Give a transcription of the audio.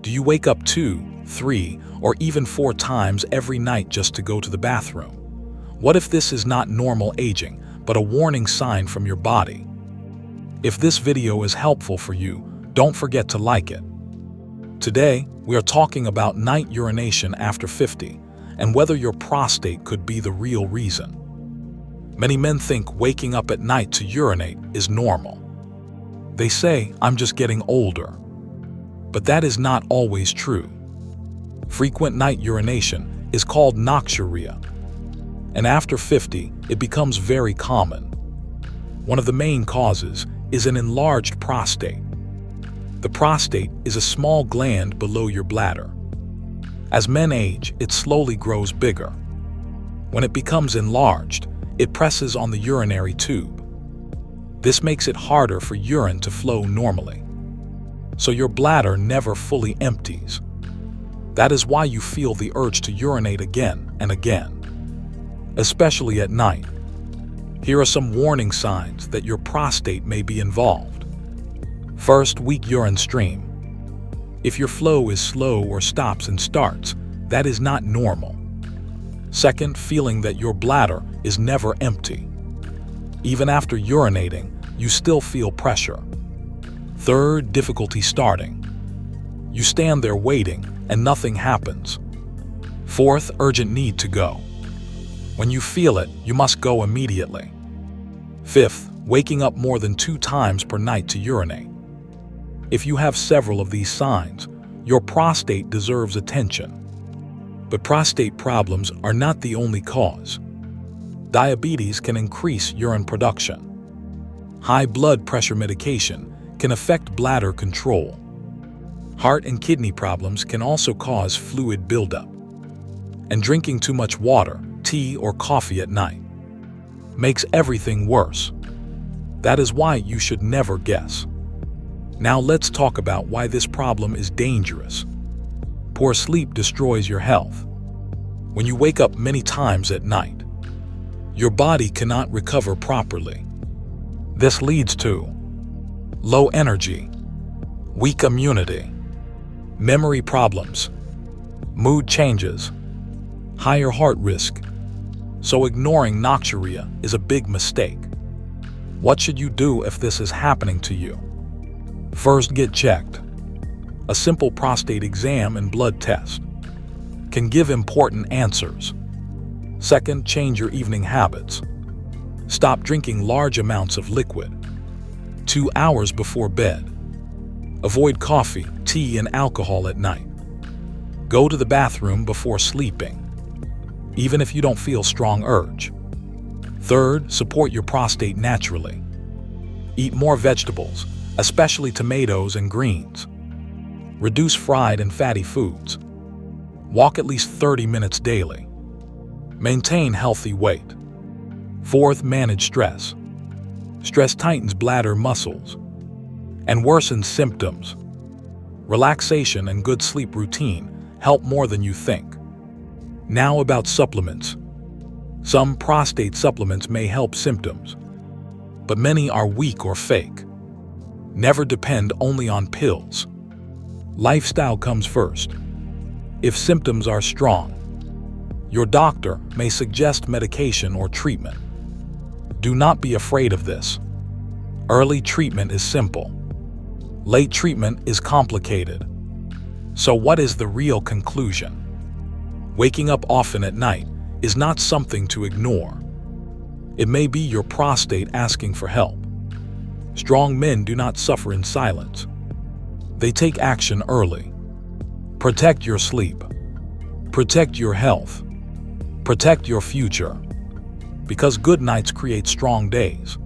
Do you wake up 2, 3, or even 4 times every night just to go to the bathroom? What if this is not normal aging, but a warning sign from your body? If this video is helpful for you, don't forget to like it. Today, we are talking about night urination after 50 and whether your prostate could be the real reason. Many men think waking up at night to urinate is normal. They say, "I'm just getting older." But that is not always true. Frequent night urination is called noxuria, and after 50, it becomes very common. One of the main causes is an enlarged prostate. The prostate is a small gland below your bladder. As men age, it slowly grows bigger. When it becomes enlarged, it presses on the urinary tube. This makes it harder for urine to flow normally. So your bladder never fully empties. That is why you feel the urge to urinate again and again, especially at night. Here are some warning signs that your prostate may be involved. First, weak urine stream. If your flow is slow or stops and starts, that is not normal. Second, feeling that your bladder is never empty. Even after urinating, you still feel pressure. Third, difficulty starting. You stand there waiting and nothing happens. Fourth, urgent need to go. When you feel it, you must go immediately. Fifth, waking up more than 2 times per night to urinate. If you have several of these signs, your prostate deserves attention. But prostate problems are not the only cause. Diabetes can increase urine production. High blood pressure medication can affect bladder control. Heart and kidney problems can also cause fluid buildup. And drinking too much water, tea, or coffee at night makes everything worse. That is why you should never guess. Now let's talk about why this problem is dangerous. Poor sleep destroys your health. When you wake up many times at night, your body cannot recover properly. This leads to low energy, weak immunity, memory problems, mood changes, higher heart risk. So ignoring noxuria is a big mistake. What should you do if this is happening to you? First, get checked. A simple prostate exam and blood test can give important answers. Second, change your evening habits. Stop drinking large amounts of liquid 2 hours before bed. Avoid coffee, tea, and alcohol at night. Go to the bathroom before sleeping, even if you don't feel strong urge. Third, support your prostate naturally. Eat more vegetables, especially tomatoes and greens. Reduce fried and fatty foods. Walk at least 30 minutes daily. Maintain healthy weight. Fourth, manage stress. Stress tightens bladder muscles and worsens symptoms. Relaxation and good sleep routine help more than you think. Now about supplements. Some prostate supplements may help symptoms, but many are weak or fake. Never depend only on pills. Lifestyle comes first. If symptoms are strong, your doctor may suggest medication or treatment. Do not be afraid of this. Early treatment is simple. Late treatment is complicated. So what is the real conclusion? Waking up often at night is not something to ignore. It may be your prostate asking for help. Strong men do not suffer in silence. They take action early. Protect your sleep. Protect your health. Protect your future. Because good nights create strong days.